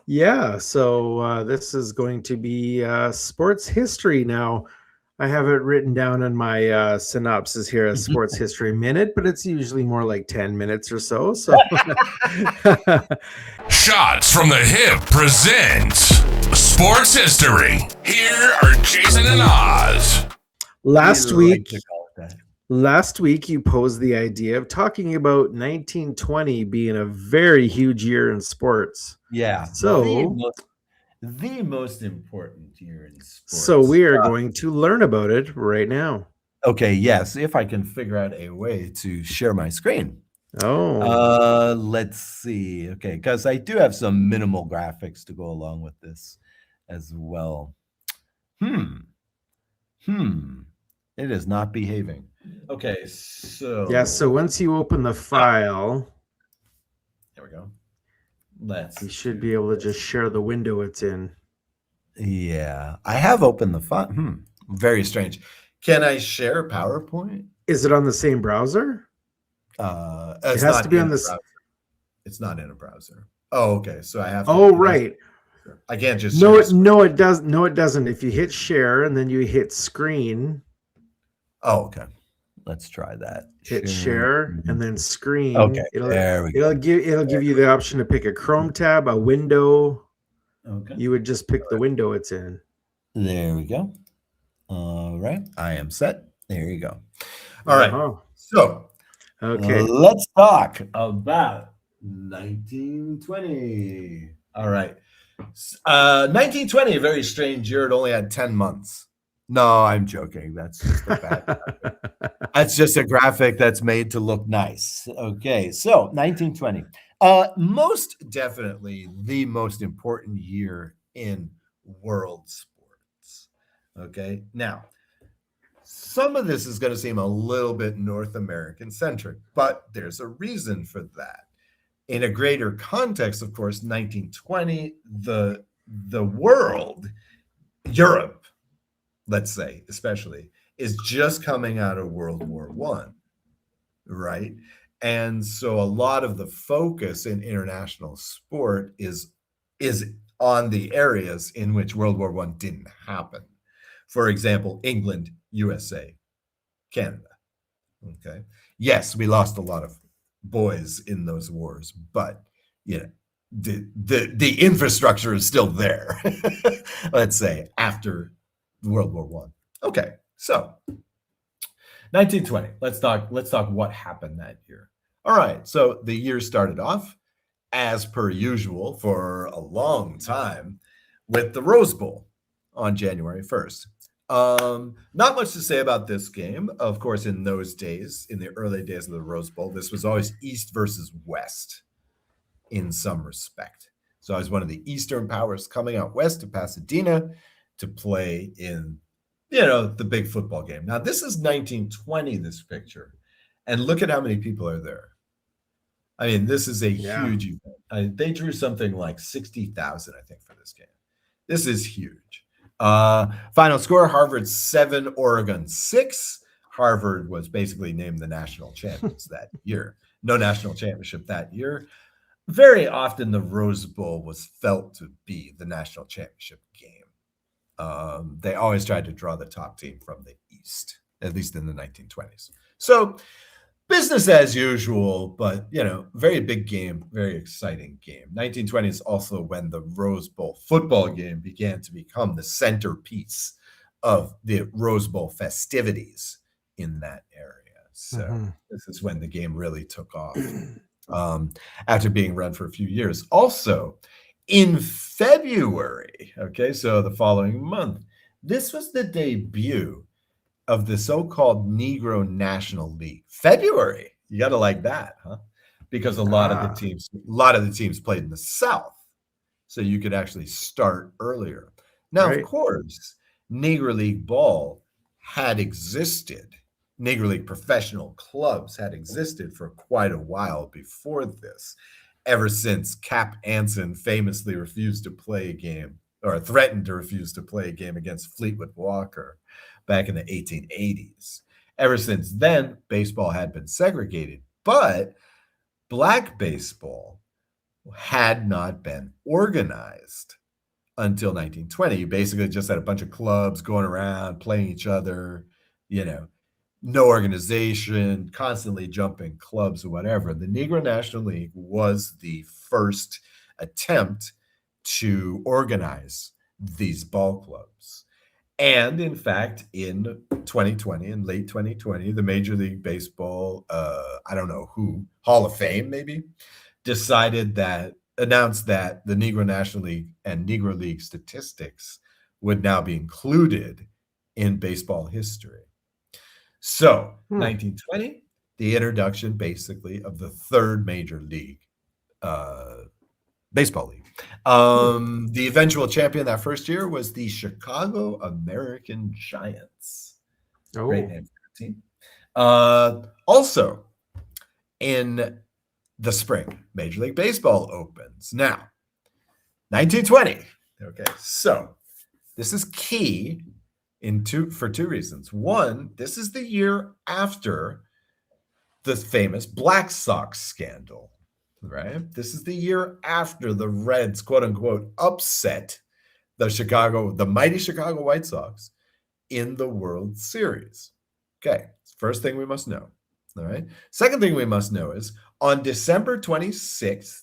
Yeah, so this is going to be sports history now. I have it written down in my synopsis here as sports history minute, but it's usually more like 10 minutes or so. So Shots from the Hip present Sports History. Here are Jason and Oz. We last like week, to call it that. last week you posed the idea of talking about 1920 being a very huge year in sports. Yeah, So, the most important year in so sports. we are going to learn about it right now. Okay, yes, if I can figure out a way to share my screen. Oh, Let's see. Okay, because I do have some minimal graphics to go along with this as well. Hmm. Hmm. It is not behaving. Okay, yeah. So so once you open the file, there we go. Let's you should do be able to this. just share the window it's in. Yeah, I have opened the file. Very strange. Can I share PowerPoint? Is it on the same browser? It It's has to not be in on a this. browser. It's not in a browser. Oh, okay. So I have to. Oh, right. I can't just No, share it screen. no, it does. No, it doesn't. If you hit share and then you hit screen, Oh, okay. Let's try that. hit share and then Okay, screen. It'll there we go. it'll give you the option to pick a Chrome tab, a window. Okay. You would just pick the window it's in. There we go. All right. I am set. There you go. All right. Uh-huh. So Okay. let's talk about 1920. All right. 1920, a very strange year. It only had 10 months. No, I'm joking. That's just a bad. That's just a graphic that's made to look nice. Okay, so 1920. Most definitely the most important year in world sports. Okay, now some of this is going to seem a little bit North American centric, but there's a reason for that. In a greater context, of course, 1920, the world, Europe, let's say, especially, is just coming out of World War One, right? And so a lot of the focus in international sport is on the areas in which World War One didn't happen. For example, England, USA, Canada. Okay. Yes, we lost a lot of boys in those wars, but you know, the infrastructure is still there. Let's say after World War One. Okay, so 1920. Let's talk what happened that year. All right, so the year started off as per usual for a long time with the Rose Bowl on January 1st. Not much to say about this game. Of course, in those days, in the early days of the Rose Bowl, this was always East versus West in some respect. So I was one of the Eastern powers coming out west to Pasadena to play in, the big football game. Now, this is 1920, this picture. And look at how many people are there. I mean, this is a Yeah. huge event. They drew something like 60,000, I think, for this game. This is huge. Final score, Harvard 7, Oregon 6. Harvard was basically named the national champions that year. No national championship that year. Very often the Rose Bowl was felt to be the national championship game. They always tried to draw the top team from the East, at least in the 1920s. So business as usual, but, very big game, very exciting game. 1920 is also when the Rose Bowl football game began to become the centerpiece of the Rose Bowl festivities in that area. So this is when the game really took off after being run for a few years. Also, in February, okay, so the following month, this was the debut of the so-called Negro National League. February, you got to like that, huh? Because a lot of the teams played in the South, so you could actually start earlier. Now, of Right. course, Negro League ball had existed. Negro League professional clubs had existed for quite a while before this, ever since Cap Anson famously refused to play a game or threatened to refuse to play a game against Fleetwood Walker back in the 1880s. Ever since then, baseball had been segregated, but black baseball had not been organized until 1920. You basically just had a bunch of clubs going around playing each other, no organization, constantly jumping clubs or whatever. The Negro National League was the first attempt to organize these ball clubs. And in fact, in 2020, in late 2020, the Major League Baseball, I don't know who, Hall of Fame maybe, announced that the Negro National League and Negro League statistics would now be included in baseball history. So, 1920, the introduction basically of the third major league, baseball league. The eventual champion that first year was the Chicago American Giants. Oh. Great name for the team. Also, in the spring, Major League Baseball opens. Now, 1920. Okay, so this is key for two reasons. One, this is the year after the famous Black Sox scandal, right? This is the year after the Reds, quote unquote, upset the mighty Chicago White Sox in the World Series. Okay, first thing we must know. All right. Second thing we must know is on December 26th,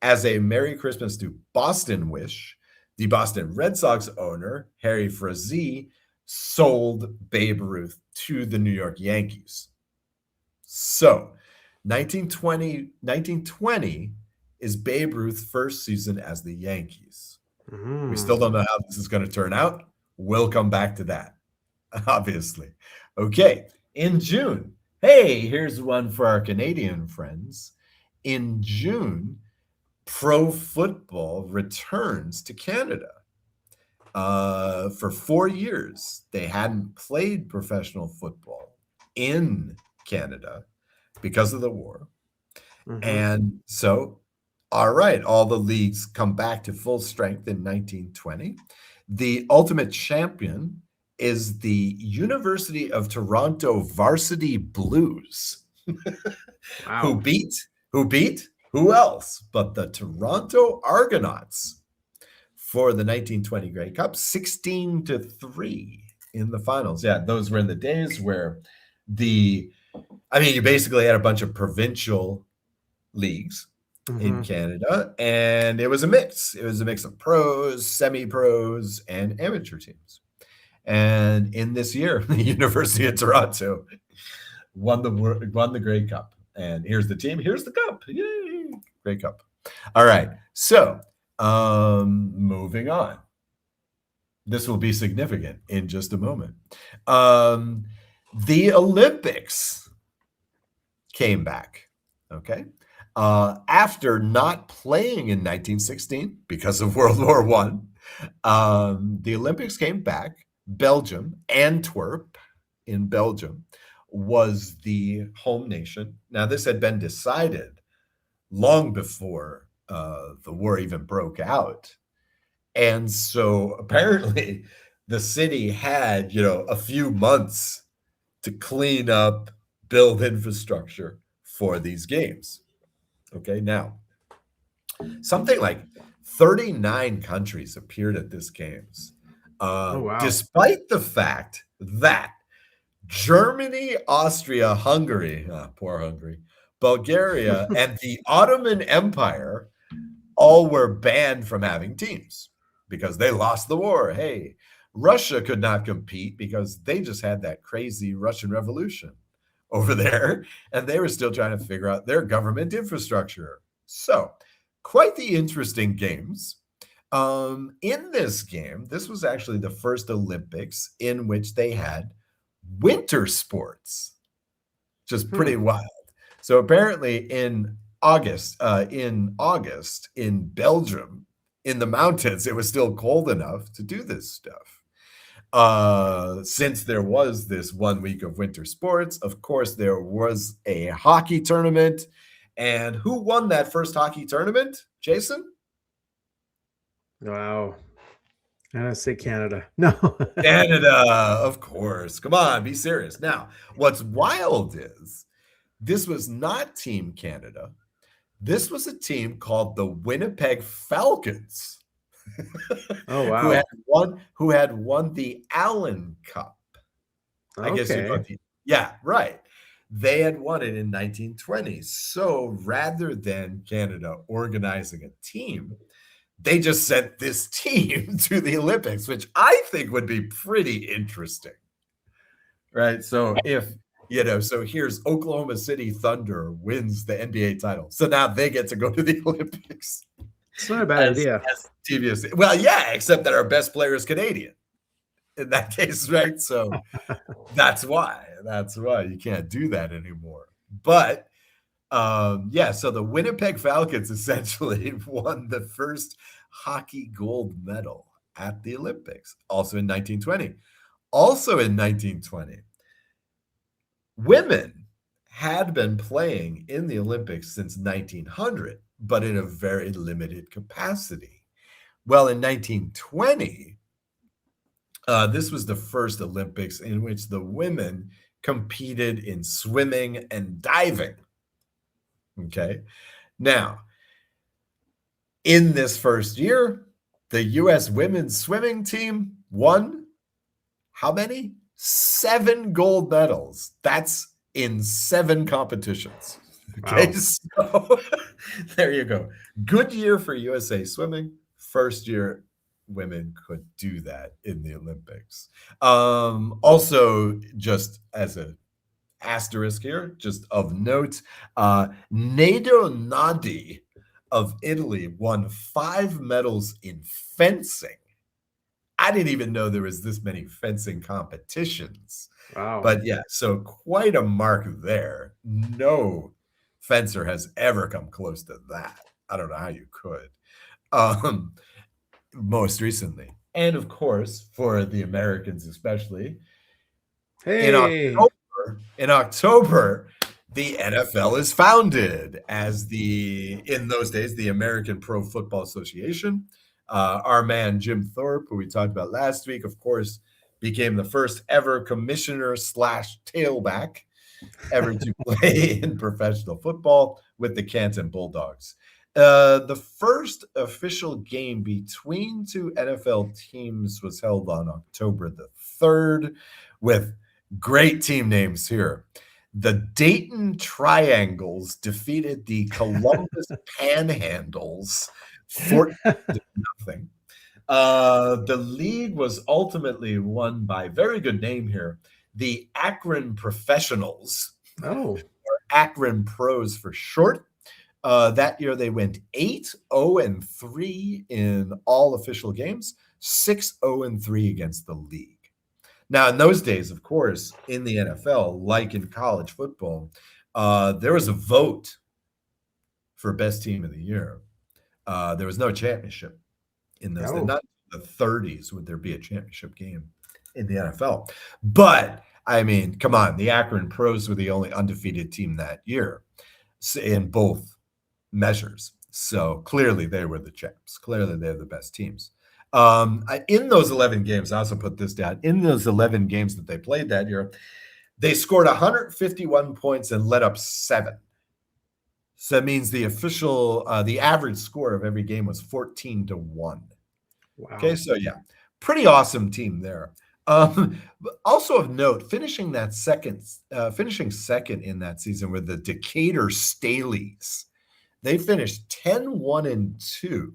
as a Merry Christmas to Boston wish, the Boston Red Sox owner, Harry Frazee, sold Babe Ruth to the New York Yankees. So 1920 is Babe Ruth's first season as the Yankees. We still don't know how this is going to turn out. We'll come back to that, obviously. Okay, in June, hey, here's one for our Canadian friends. In June, pro football returns to Canada. For 4 years, they hadn't played professional football in Canada because of the war. And so, all right, all the leagues come back to full strength in 1920. The ultimate champion is the University of Toronto Varsity Blues. Wow. Who else but the Toronto Argonauts for the 1920 Grey Cup, 16-3 in the finals. Yeah, those were in the days where you basically had a bunch of provincial leagues in Canada, and it was a mix. It was a mix of pros, semi-pros, and amateur teams. And in this year, the University of Toronto won the Grey Cup. And here's the team. Here's the cup. Yay! Grey Cup. All right. So, moving on. This will be significant in just a moment. The Olympics came back. Okay. After not playing in 1916 because of World War I, the Olympics came back. Belgium, Antwerp in Belgium, was the home nation. Now, this had been decided long before the war even broke out. And so apparently the city had, a few months to clean up, build infrastructure for these games. Okay, now, something like 39 countries appeared at these games. Despite the fact that Germany, Austria, Hungary, poor Hungary, Bulgaria, and the Ottoman Empire all were banned from having teams because they lost the war. Hey, Russia could not compete because they just had that crazy Russian Revolution over there, and they were still trying to figure out their government infrastructure. So, quite the interesting games. In this game, this was actually the first Olympics in which they had winter sports, just pretty wild. So apparently in August in Belgium, in the mountains, it was still cold enough to do this stuff. Since there was this 1 week of winter sports, of course, there was a hockey tournament. And who won that first hockey tournament, Jason? Wow. I'm going to say Canada. No. Canada, of course. Come on, be serious. Now, what's wild is this was not Team Canada. This was a team called the Winnipeg Falcons, Oh who had wow. won the Allen Cup. I guess you Okay. know yeah, right. They had won it in 1920. So rather than Canada organizing a team, they just sent this team to the Olympics, which I think would be pretty interesting. Right. So so here's Oklahoma City Thunder wins the NBA title. So now they get to go to the Olympics It's not a bad as idea. devious. Well, yeah, except that our best player is Canadian in that case, right? So that's why. That's why you can't do that anymore. But yeah, so the Winnipeg Falcons essentially won the first hockey gold medal at the Olympics, also in 1920. Also in 1920, women had been playing in the Olympics since 1900, but in a very limited capacity. Well, in 1920, this was the first Olympics in which the women competed in swimming and diving. Okay. Now, in this first year, the U.S. women's swimming team won how many? 7 gold medals. That's in 7 competitions. Okay, Wow. so there you go. Good year for USA swimming. First year women could do that in the Olympics. Also, just as a asterisk here, just of note, Nado Nadi of Italy won 5 medals in fencing. I didn't even know there was this many fencing competitions. Wow. But yeah, so quite a mark there. No fencer has ever come close to that. I don't know how you could. Um, Most recently. And of course, for the Americans especially, in Hey. October, the NFL is founded as in those days, the American Pro Football Association. Our man Jim Thorpe, who we talked about last week, of course, became the first ever commissioner / tailback ever to play in professional football with the Canton Bulldogs. The first official game between 2 NFL teams was held on October the 3rd with great team names here. The Dayton Triangles defeated the Columbus Panhandles 14-0. The league was ultimately won by, very good name here, the Akron Professionals, Oh. or Akron Pros for short. That year they went 8-0-3 in all official games, 6-0-3 against the league. Now, in those days, of course, in the NFL, like in college football, there was a vote for best team of the year. There was no championship in those days. Oh. Not in the 30s would there be a championship game in the NFL. But, I mean, come on, the Akron Pros were the only undefeated team that year in both measures. So clearly they were the champs. Clearly they're the best teams. In those 11 games, I also put this down. In those 11 games that they played that year, they scored 151 points and let up 7. So that means the average score of every game was 14-1. Wow. Okay, so yeah, pretty awesome team there. Also of note, finishing second in that season were the Decatur Staleys. They finished 10-1-2.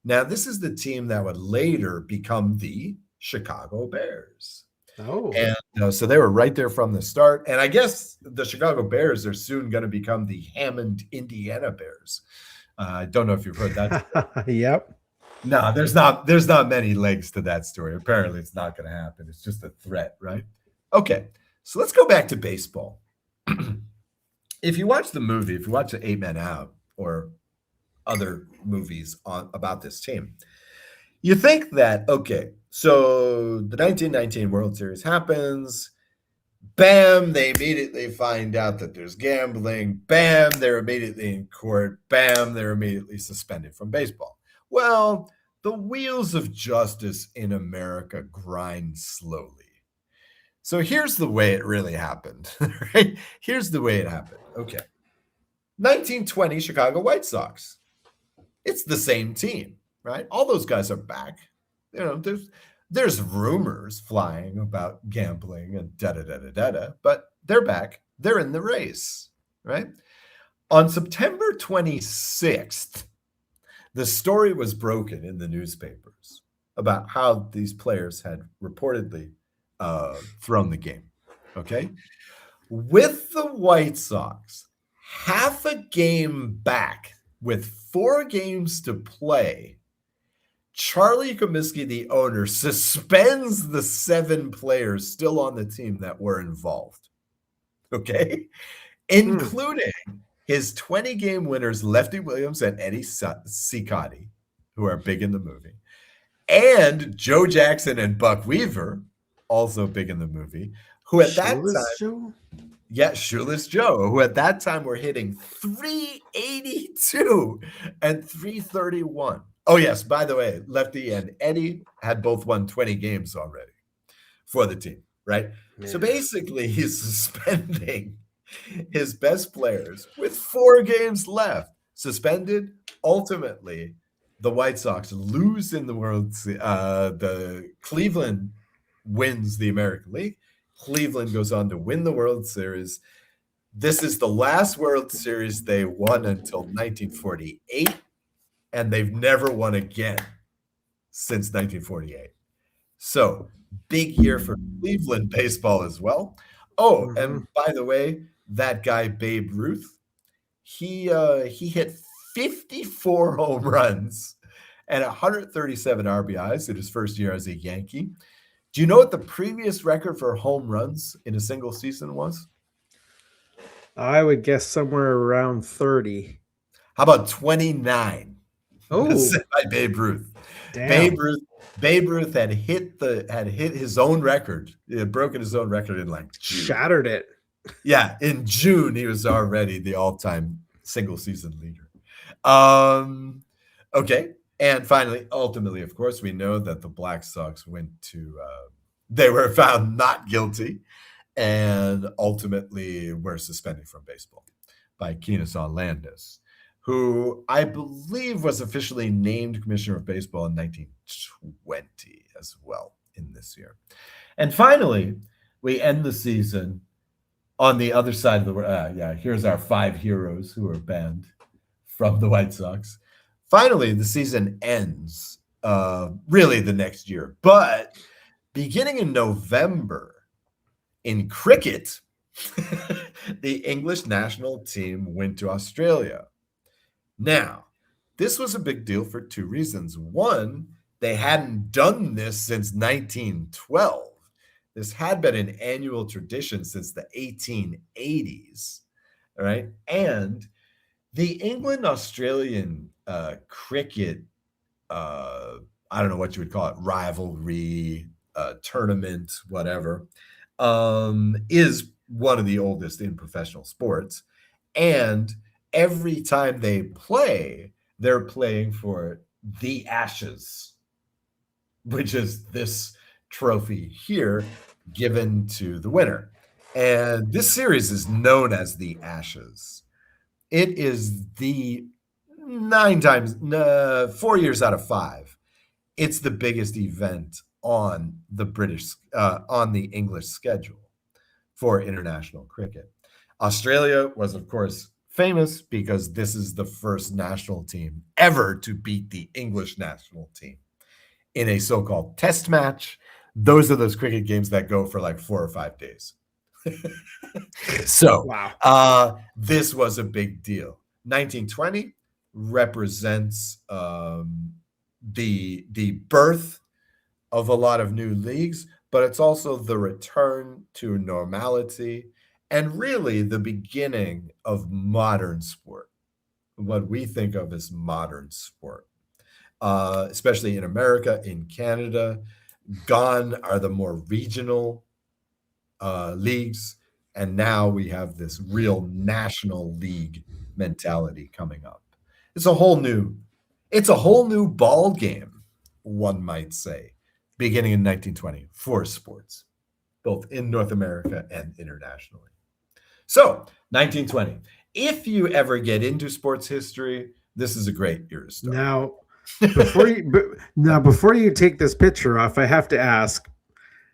Now, this is the team that would later become the Chicago Bears. Oh. And so they were right there from the start. And I guess the Chicago Bears are soon going to become the Hammond, Indiana Bears. I don't know if you've heard that. Yep. No, there's not many legs to that story. Apparently, it's not going to happen. It's just a threat, right? Okay, so let's go back to baseball. If you watch the 8 Men Out or other movies about this team, you think that, okay, so the 1919 World Series happens. Bam, they immediately find out that there's gambling. Bam, they're immediately in court. Bam, they're immediately suspended from baseball. Well, the wheels of justice in America grind slowly. So here's the way it really happened. Right? Here's the way it happened. Okay. 1920 Chicago White Sox. It's the same team, right? All those guys are back. There's rumors flying about gambling and da-da-da-da-da-da, but they're back. They're in the race, right? On September 26th, the story was broken in the newspapers about how these players had reportedly thrown the game, okay? With the White Sox half a game back with 4 games to play, Charlie Comiskey, the owner, suspends the 7 players still on the team that were involved, okay? Including his 20-game winners, Lefty Williams and Eddie Cicotti, who are big in the movie, and Joe Jackson and Buck Weaver, also big in the movie, who at that time... Yeah, Shoeless Joe, who at that time were hitting 382 and 331. Oh, yes, by the way, Lefty and Eddie had both won 20 games already for the team, right? Man. So basically, he's suspending his best players with 4 games left. Suspended. Ultimately, the White Sox lose in the World Series. The Cleveland wins the American League. Cleveland goes on to win the World Series. This is the last World Series they won until 1948, and they've never won again since 1948. So, big year for Cleveland baseball as well. Oh, and by the way, that guy Babe Ruth, he hit 54 home runs and 137 RBIs in his first year as a Yankee. Do you know what the previous record for home runs in a single season was? I would guess somewhere around 30. How about 29? Oh, set by Babe Ruth. Damn. Babe Ruth had hit his own record. He had broken his own record in June. Shattered it. Yeah, in June he was already the all-time single season leader. Okay. And finally, ultimately, of course, we know that the Black Sox they were found not guilty and ultimately were suspended from baseball by Kenesaw Landis, who I believe was officially named commissioner of baseball in 1920 as well in this year. And finally, we end the season on the other side of the world. Here's our 5 heroes who are banned from the White Sox. Finally, the season ends really the next year. But beginning in November, in cricket, the English national team went to Australia. Now, this was a big deal for 2 reasons. One, they hadn't done this since 1912. This had been an annual tradition since the 1880s, all right? And the England-Australian cricket, I don't know what you would call it, rivalry, tournament, whatever, is one of the oldest in professional sports. And every time they play, they're playing for the Ashes, which is this trophy here given to the winner. And this series is known as the Ashes. It is the 4 years out of 5. It's the biggest event on the English schedule for international cricket. Australia was, of course, famous because this is the first national team ever to beat the English national team in a so-called test match. Those are those cricket games that go for like 4 or 5 days. So, wow. This was a big deal. 1920 represents the birth of a lot of new leagues, but it's also the return to normality and really the beginning of modern sport, what we think of as modern sport, especially in America, in Canada. Gone are the more regional leagues, and now we have this real national league mentality coming up. It's a whole new ball game, one might say, beginning in 1920 for sports, both in North America and internationally. So, 1920, If you ever get into sports history, this is a great year to start. Now, before you take this picture off, I have to ask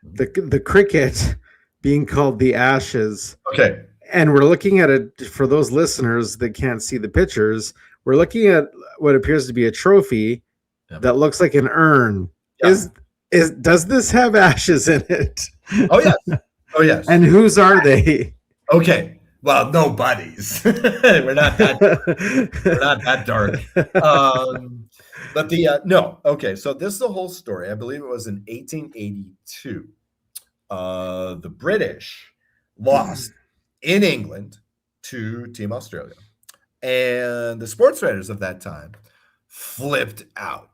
the cricket being called the Ashes, Okay. and we're looking at it for those listeners that can't see the pictures. We're looking at what appears to be a trophy that looks like an urn. Yeah. Does this have ashes in it? Oh yes. Oh yes. And whose are they? Okay. Well, nobody's. We're not that dark. But no. Okay. So this is the whole story. I believe it was in 1882. The British lost in England to Team Australia, and the sports writers of that time flipped out.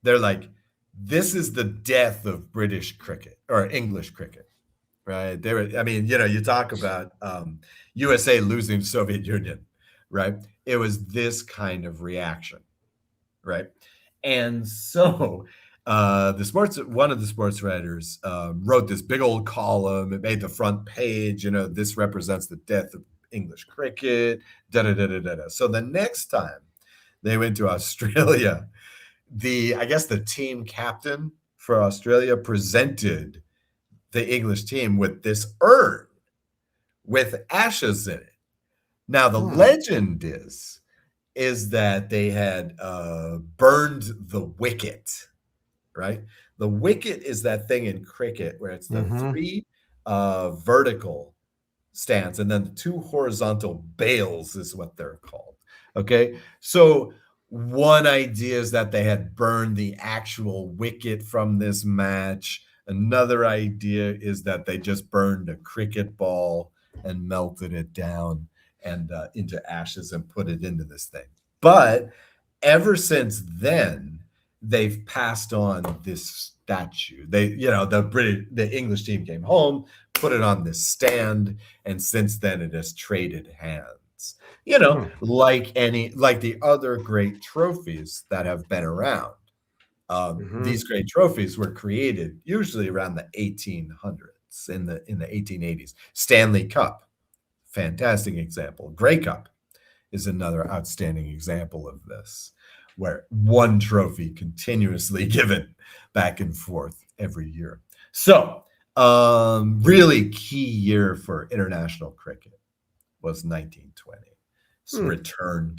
They're like, "This is the death of British cricket or English cricket." Right. I mean, you talk about USA losing the Soviet Union, right? It was this kind of reaction, right? And so one of the sports writers wrote this big old column. It made the front page. This represents the death of English cricket. Da da da da da. So the next time they went to Australia, I guess the team captain for Australia presented the English team with this urn with ashes in it. Now, the legend is that they had burned the wicket, right? The wicket is that thing in cricket where it's the three vertical stands and then the two horizontal bails is what they're called. Okay, so one idea is that they had burned the actual wicket from this match. Another idea is that they just burned a cricket ball and melted it down and into ashes and put it into this thing. But ever since then, they've passed on this statue. The English team came home, put it on this stand, and since then it has traded hands. Like the other great trophies that have been around. These great trophies were created usually around the 1800s, in the 1880s. Stanley Cup, fantastic example. Grey Cup is another outstanding example of this, where one trophy continuously given back and forth every year. So, really key year for international cricket was 1920. Return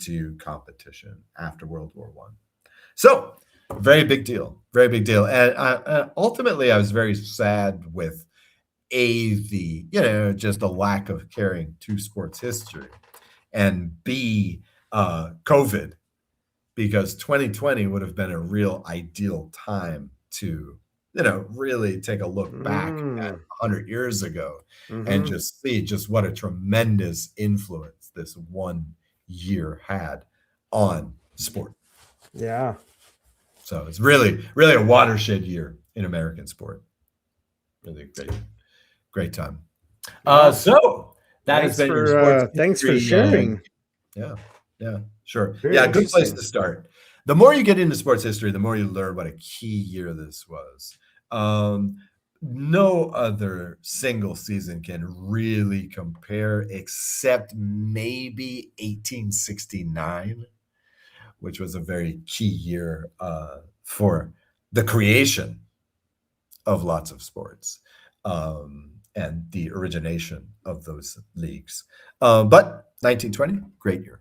to competition after World War I. So, very big deal, very big deal. And ultimately, I was very sad with just a lack of caring to sports history, and B, COVID, because 2020 would have been a real ideal time to, really take a look back at 100 years ago and just see just what a tremendous influence this one year had on sport. Yeah. So it's really, really a watershed year in American sport. Really great time. So that has been your sports thanks for history, sharing. Yeah, sure. Very Good place interesting. to start. The more you get into sports history, the more you learn what a key year this was. No other single season can really compare except maybe 1869, which was a very key year for the creation of lots of sports and the origination of those leagues. But 1920, great year.